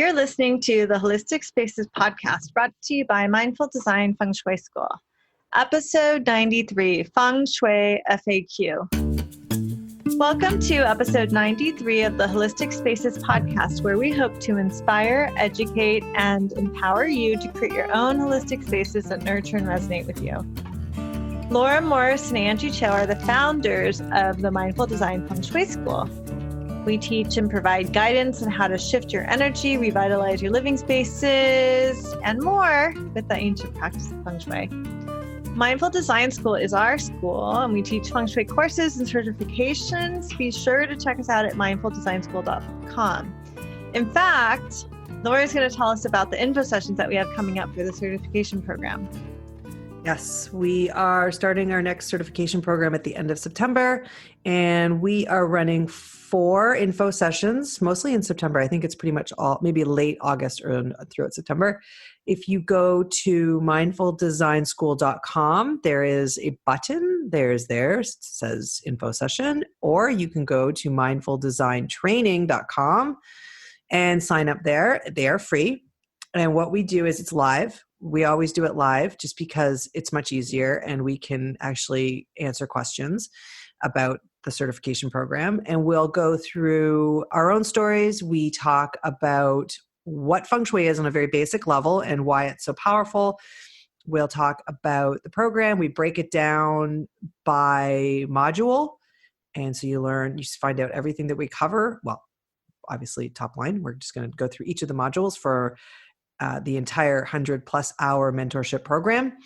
You're listening to the Holistic Spaces podcast brought to you by Mindful Design Feng Shui School. Episode 93, Feng Shui FAQ. Welcome to episode 93 of the Holistic Spaces podcast, where we hope to inspire, educate, and empower you to create your own holistic spaces that nurture and resonate with you. Laura Morris and Angie Cho are the founders of the Mindful Design Feng Shui School. We teach and provide guidance on how to shift your energy, revitalize your living spaces, and more with the ancient practice of Feng Shui. Mindful Design School is our school, and we teach Feng Shui courses and certifications. Be sure to check us out at mindfuldesignschool.com. In fact, Laura is going to tell us about the info sessions that we have coming up for the certification program. Yes, we are starting our next certification program at the end of September, and we are running 4 info sessions, mostly in September. I think it's pretty much all, maybe late August or throughout September. If you go to mindfuldesignschool.com, there is a button. It says info session, or you can go to mindfuldesigntraining.com and sign up there. They are free. And what we do is it's live. We always do it live just because it's much easier and we can actually answer questions about the certification program. And we'll go through our own stories. We talk about what Feng Shui is on a very basic level and why it's so powerful. We'll talk about the program. We break it down by module. And so you find out everything that we cover. Well, obviously top line, we're just going to go through each of the modules for the entire 100+ hour mentorship program.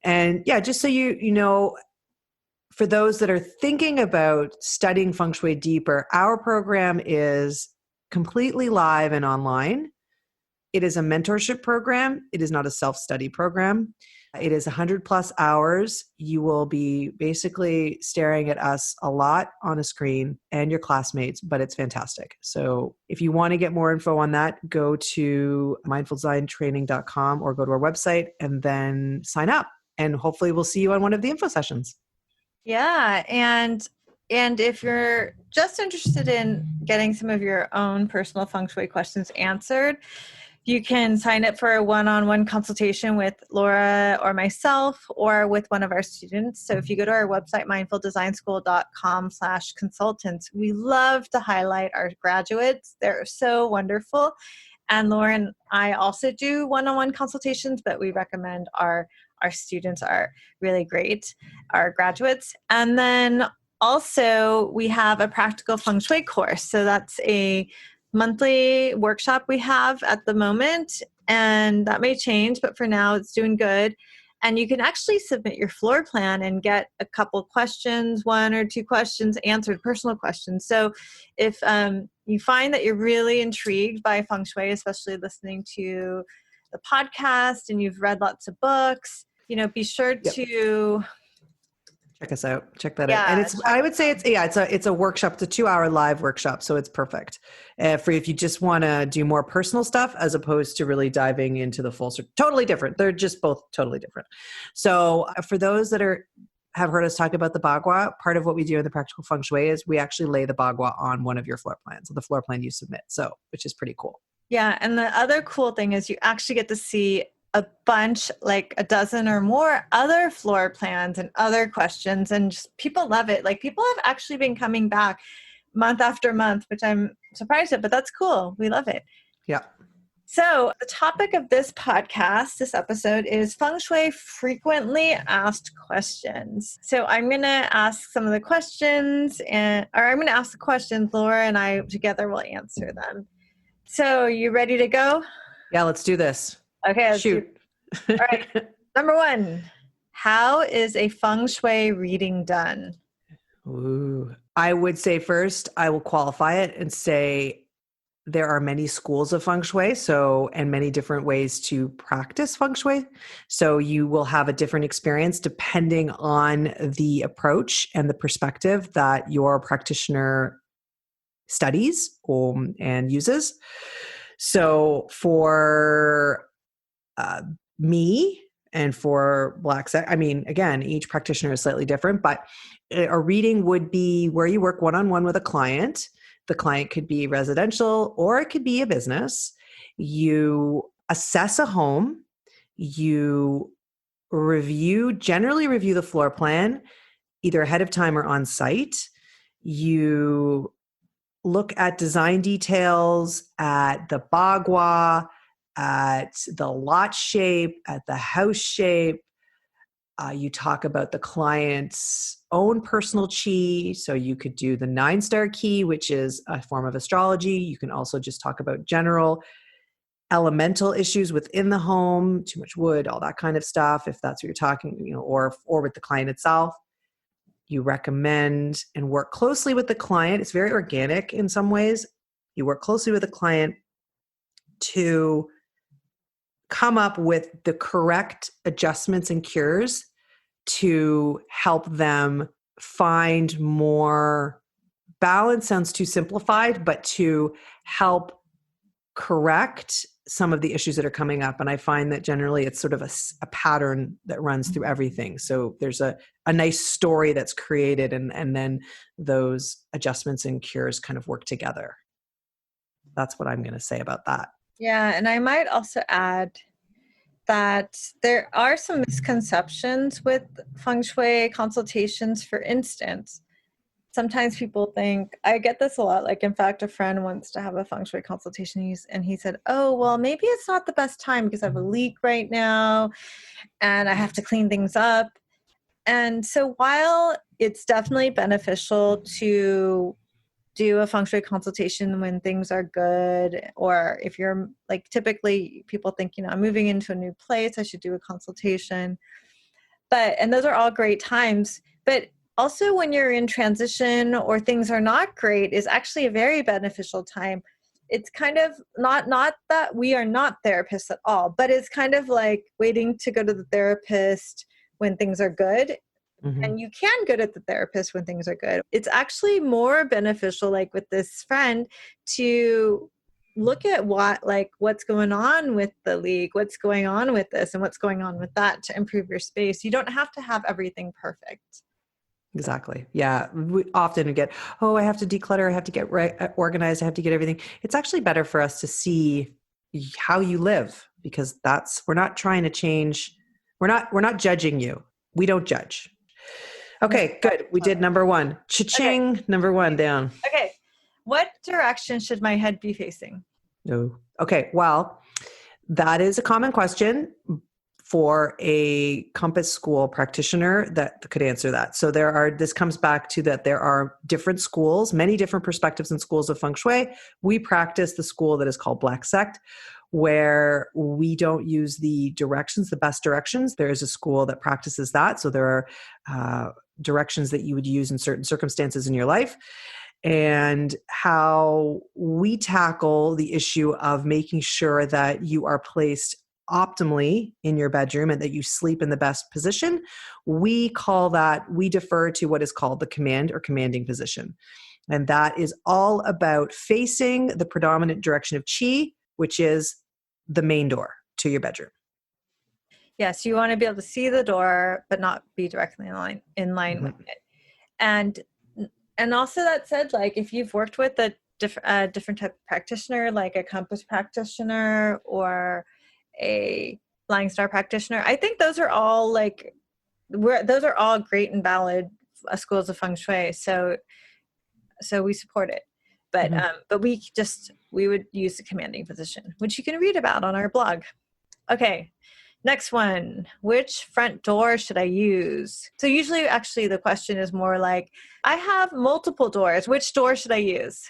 And yeah, just so you know, for those that are thinking about studying Feng Shui deeper, our program is completely live and online. It is a mentorship program. It is not a self-study program. It is 100+ hours. You will be basically staring at us a lot on a screen and your classmates, but it's fantastic. So if you want to get more info on that, go to mindfuldesigntraining.com or go to our website and then sign up. And hopefully we'll see you on one of the info sessions. Yeah. And if you're just interested in getting some of your own personal Feng Shui questions answered, you can sign up for a one-on-one consultation with Laura or myself or with one of our students. So if you go to our website, mindfuldesignschool.com/consultants, we love to highlight our graduates. They're so wonderful. And Laura and I also do one-on-one consultations, but we recommend our students are really great, our graduates. And then also we have a practical Feng Shui course. So that's a monthly workshop we have at the moment, and that may change, but for now it's doing good. And you can actually submit your floor plan and get a couple questions, 1 or 2 questions answered, personal questions. So if you find that you're really intrigued by Feng Shui, especially listening to the podcast and you've read lots of books, be sure to check us out. Check that out. And I would say it's a workshop. It's a 2-hour live workshop. So it's perfect for if you just want to do more personal stuff as opposed to really diving into the full. Totally different. They're just both totally different. So for those that have heard us talk about the Bagua, part of what we do in the practical Feng Shui is we actually lay the Bagua on one of your floor plans, so the floor plan you submit. So, which is pretty cool. Yeah. And the other cool thing is you actually get to see a bunch, like a dozen or more other floor plans and other questions, and just people love it. Like people have actually been coming back month after month, which I'm surprised at, but that's cool. We love it. Yeah. So the topic of this podcast, this episode, is Feng Shui frequently asked questions. So I'm going to ask some of the questions, Laura and I together will answer them. So you ready to go? Yeah, let's do this. Okay. Shoot. All right. Number 1, how is a Feng Shui reading done? Ooh. I would say first, I will qualify it and say there are many schools of Feng Shui, and many different ways to practice Feng Shui. So you will have a different experience depending on the approach and the perspective that your practitioner studies and uses. So for me and for again, each practitioner is slightly different, but a reading would be where you work one-on-one with a client. The client could be residential or it could be a business. You assess a home, you generally review the floor plan, either ahead of time or on site. You look at design details, at the Bagua, at the lot shape, at the house shape. You talk about the client's own personal chi. So you could do the 9-star key, which is a form of astrology. You can also just talk about general elemental issues within the home, too much wood, all that kind of stuff, if that's what you're talking, or with the client itself. You recommend and work closely with the client. It's very organic in some ways. You work closely with the client to come up with the correct adjustments and cures to help them find more balance. Sounds too simplified, but to help correct some of the issues that are coming up. And I find that generally it's sort of a pattern that runs through everything. So there's a nice story that's created, and then those adjustments and cures kind of work together. That's what I'm going to say about that. Yeah. And I might also add that there are some misconceptions with Feng Shui consultations. For instance, sometimes people think, I get this a lot. Like, in fact, a friend wants to have a Feng Shui consultation, and he said, oh, well, maybe it's not the best time because I have a leak right now and I have to clean things up. And so while it's definitely beneficial to do a Feng Shui consultation when things are good, or if you're like, typically people think, I'm moving into a new place, I should do a consultation. And those are all great times. But also when you're in transition or things are not great is actually a very beneficial time. It's kind of not that we are not therapists at all, but it's kind of like waiting to go to the therapist when things are good. Mm-hmm. And you can go to the therapist when things are good. It's actually more beneficial, like with this friend, to look at what's going on with the leak, what's going on with this, and what's going on with that to improve your space. You don't have to have everything perfect. Exactly. Yeah. We often get, I have to declutter, I have to get organized, I have to get everything. It's actually better for us to see how you live, because we're not trying to change. We're not judging you. We don't judge. Okay, good. We did number one. Cha-ching. Okay. Number one down. Okay. What direction should my head be facing? No. Okay. Well, that is a common question for a Compass School practitioner that could answer that. So this comes back to that there are different schools, many different perspectives and schools of Feng Shui. We practice the school that is called Black Sect, where we don't use the best directions. There is a school that practices that. So there are directions that you would use in certain circumstances in your life. And how we tackle the issue of making sure that you are placed optimally in your bedroom and that you sleep in the best position, we defer to what is called the command or commanding position. And that is all about facing the predominant direction of qi, which is the main door to your bedroom. Yes, you want to be able to see the door, but not be directly in line Mm-hmm. with it. And also, that said, like, if you've worked with a different type of practitioner, like a Compass practitioner or a Flying Star practitioner, I think those are all great and valid schools of Feng Shui. So we support it. But Mm-hmm. but we would use the commanding position, which you can read about on our blog. Okay. Next one, which front door should I use? So usually actually the question is more like, I have multiple doors. Which door should I use?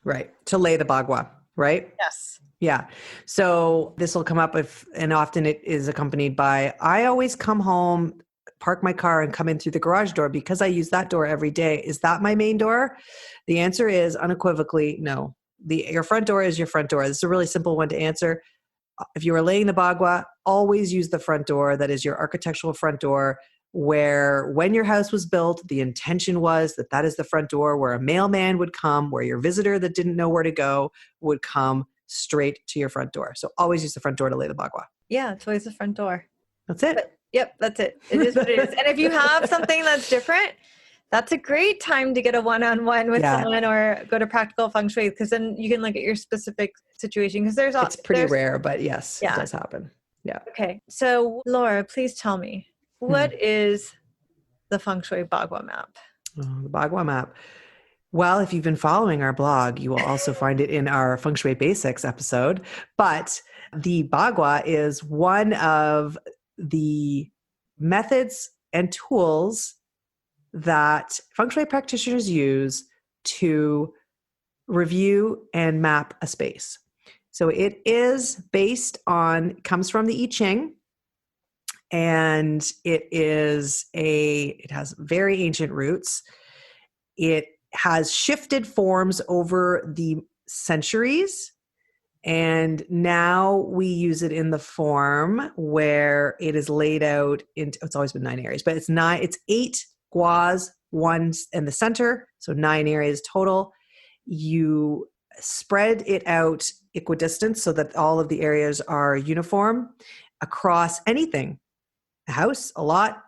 Right. To lay the Bagua, right? Yes. Yeah. So this will come up and often it is accompanied by, I always come home, park my car and come in through the garage door because I use that door every day. Is that my main door? The answer is unequivocally no. Your front door is your front door. This is a really simple one to answer. If you are laying the Bagua, always use the front door. That is your architectural front door, where when your house was built, the intention was that is the front door where a mailman would come, where your visitor that didn't know where to go would come straight to your front door. So always use the front door to lay the Bagua. Yeah, it's always the front door. That's it. Yep, that's it. It is what it is. And if you have something that's different, That's a great time to get a one-on-one with someone or go to practical feng shui, because then you can look at your specific situation, because it's pretty rare, but yes, it does happen. Yeah. Okay. So Laura, please tell me, what is the feng shui Bagua map? The Bagua map. Well, if you've been following our blog, you will also find it in our Feng Shui Basics episode. But the Bagua is one of the methods and tools that Feng Shui practitioners use to review and map a space. So it is comes from the I Ching, and it has very ancient roots. It has shifted forms over the centuries, and now we use it in the form where it is laid out into, it's always been 9 areas, but it's 8 guas, 1 in the center, so 9 areas total. You spread it out equidistant so that all of the areas are uniform across anything, a house, a lot,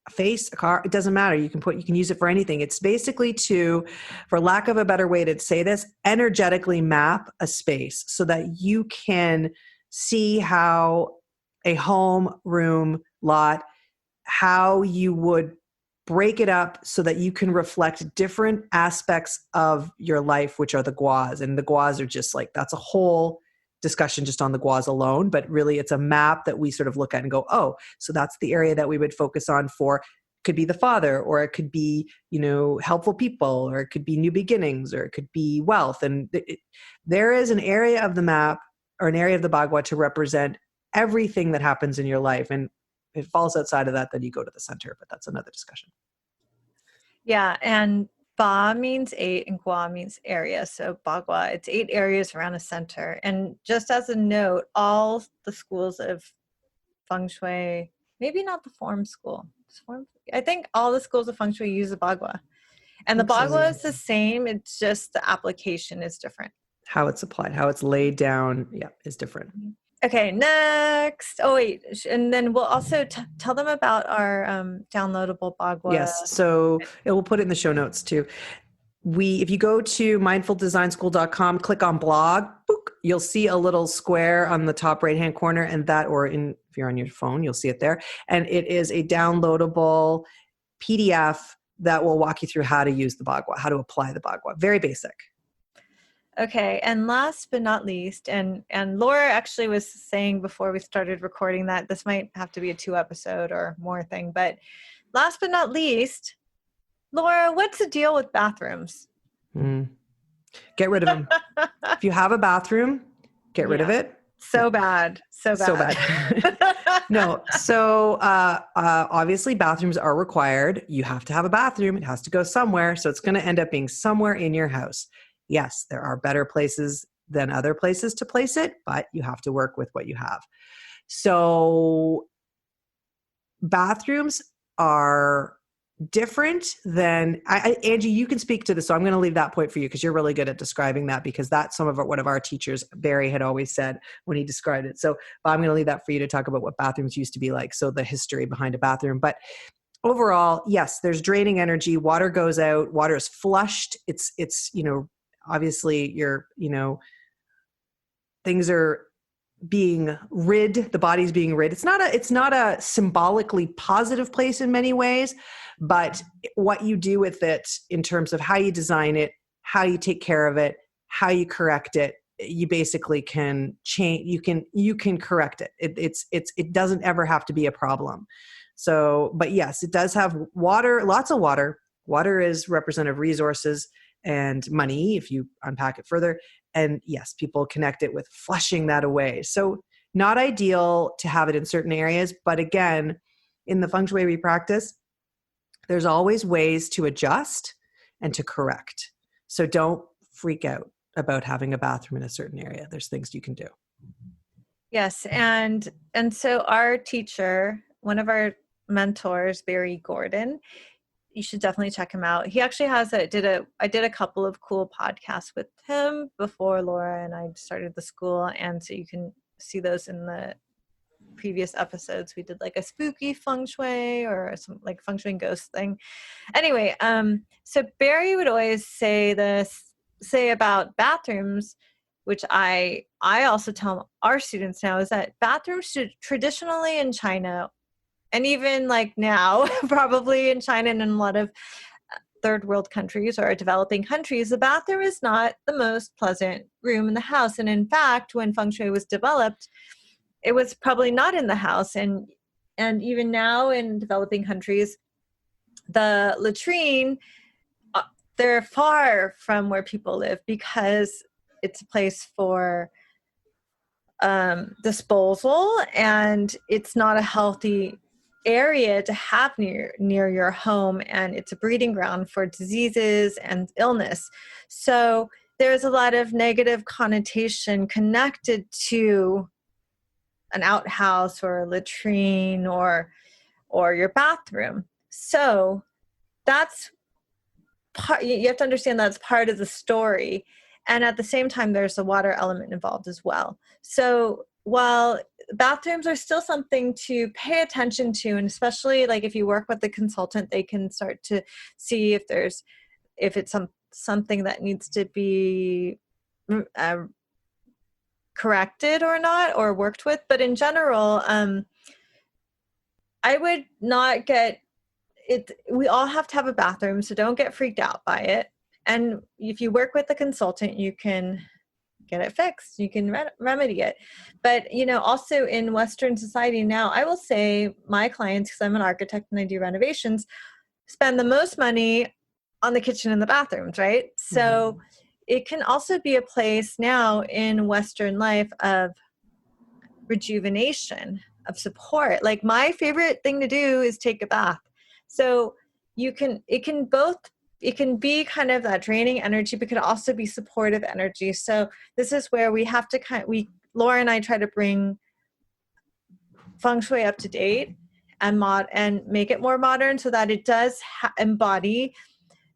a face, a car, it doesn't matter. You can use it for anything. It's basically to, for lack of a better way to say this, energetically map a space so that you can see how a home, room, lot, how you would break it up so that you can reflect different aspects of your life, which are the guas. And the guas are just like, that's a whole discussion just on the guas alone, but really it's a map that we sort of look at and go, oh, so that's the area that we would focus on for, could be the father, or it could be, helpful people, or it could be new beginnings, or it could be wealth. And there is an area of the map or an area of the Bagua to represent everything that happens in your life. And if it falls outside of that, then you go to the center, but that's another discussion. Yeah. And Ba means 8 and Gua means area. So Bagua, it's 8 areas around a center. And just as a note, all the schools of feng shui, maybe not the form school. I think all the schools of feng shui use the Bagua. And the Bagua is the same. It's just the application is different. How it's applied, how it's laid down, is different. Okay, next. Oh, wait. And then we'll also tell them about our downloadable Bagua. Yes, so we'll put it in the show notes too. If you go to mindfuldesignschool.com, click on blog, you'll see a little square on the top right-hand corner, and if you're on your phone, you'll see it there. And it is a downloadable PDF that will walk you through how to use the Bagua, how to apply the Bagua. Very basic. Okay, and last but not least, and Laura actually was saying before we started recording that this might have to be a 2-episode or more thing, but last but not least, Laura, what's the deal with bathrooms? Get rid of them. If you have a bathroom, get rid of it. So bad. No, so obviously bathrooms are required. You have to have a bathroom. It has to go somewhere. So it's going to end up being somewhere in your house. Yes, there are better places than other places to place it, but you have to work with what you have. So bathrooms are different than, Angie, you can speak to this. So I'm going to leave that point for you because you're really good at describing that, because that's one of our teachers, Barry, had always said when he described it. So I'm going to leave that for you to talk about what bathrooms used to be like. So the history behind a bathroom, but overall, yes, there's draining energy. Water goes out, water is flushed. It's, obviously things are being rid, the body's being rid. It's not a symbolically positive place in many ways, but what you do with it in terms of how you design it, how you take care of it, how you correct it, you basically can change, you can correct it. It doesn't ever have to be a problem. So, but yes, it does have water, lots of water. Water is representative resources and money, if you unpack it further. And yes, people connect it with flushing that away. So not ideal to have it in certain areas. But again, in the feng shui we practice, there's always ways to adjust and to correct. So don't freak out about having a bathroom in a certain area. There's things you can do. Yes. And so our teacher, one of our mentors, Barry Gordon, you should definitely check him out. He actually I did a couple of cool podcasts with him before Laura and I started the school. And so you can see those in the previous episodes. We did like a spooky feng shui or some like feng shui ghost thing. Anyway, so Barry would always say about bathrooms, which I also tell our students now, is that bathrooms should traditionally in China, and even like now, probably in China and in a lot of third world countries or developing countries, the bathroom is not the most pleasant room in the house. And in fact, when feng shui was developed, it was probably not in the house. And even now in developing countries, the latrine, they're far from where people live because it's a place for disposal, and it's not a healthy area to have near your home, and it's a breeding ground for diseases and illness. So there's a lot of negative connotation connected to an outhouse or a latrine or your bathroom. So that's part, you have to understand that's part of the story. And at the same time, there's a water element involved as well. So while bathrooms are still something to pay attention to, and especially like if you work with a consultant, they can start to see if it's something that needs to be corrected or not, or worked with. But in general, I would not get it. We all have to have a bathroom, so don't get freaked out by it. And if you work with a consultant, you can get it fixed. You can remedy it. But, also in Western society now, I will say my clients, because I'm an architect and I do renovations, spend the most money on the kitchen and the bathrooms, right? Mm-hmm. So it can also be a place now in Western life of rejuvenation, of support. Like my favorite thing to do is take a bath. So it can be kind of that draining energy, but could also be supportive energy. So this is where we have to Laura and I try to bring feng shui up to date and make it more modern so that it does embody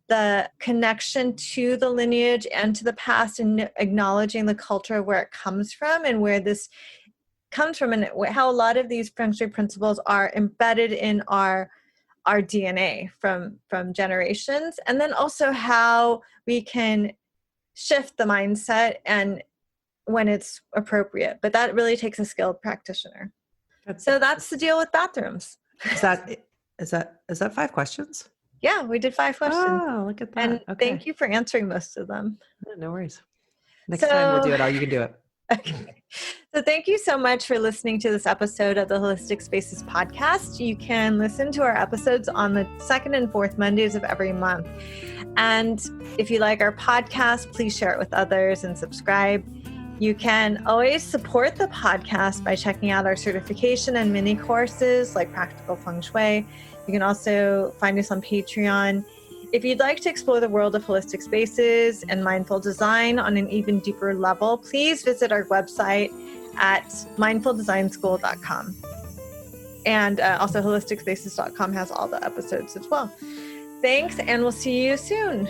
the connection to the lineage and to the past, and acknowledging the culture where it comes from and where this comes from, and how a lot of these feng shui principles are embedded in our DNA from generations, and then also how we can shift the mindset and when it's appropriate. But that really takes a skilled practitioner. So that's the deal with bathrooms. Is that 5 questions? Yeah, we did 5 questions. Oh, look at that. And okay. Thank you for answering most of them. No worries. Next time we'll do it all. You can do it. Okay. So thank you so much for listening to this episode of the Holistic Spaces podcast. You can listen to our episodes on the 2nd and 4th Mondays of every month. And if you like our podcast, please share it with others and subscribe. You can always support the podcast by checking out our certification and mini courses like Practical Feng Shui. You can also find us on Patreon. If you'd like to explore the world of holistic spaces and mindful design on an even deeper level, please visit our website at mindfuldesignschool.com. And also holisticspaces.com has all the episodes as well. Thanks, and we'll see you soon.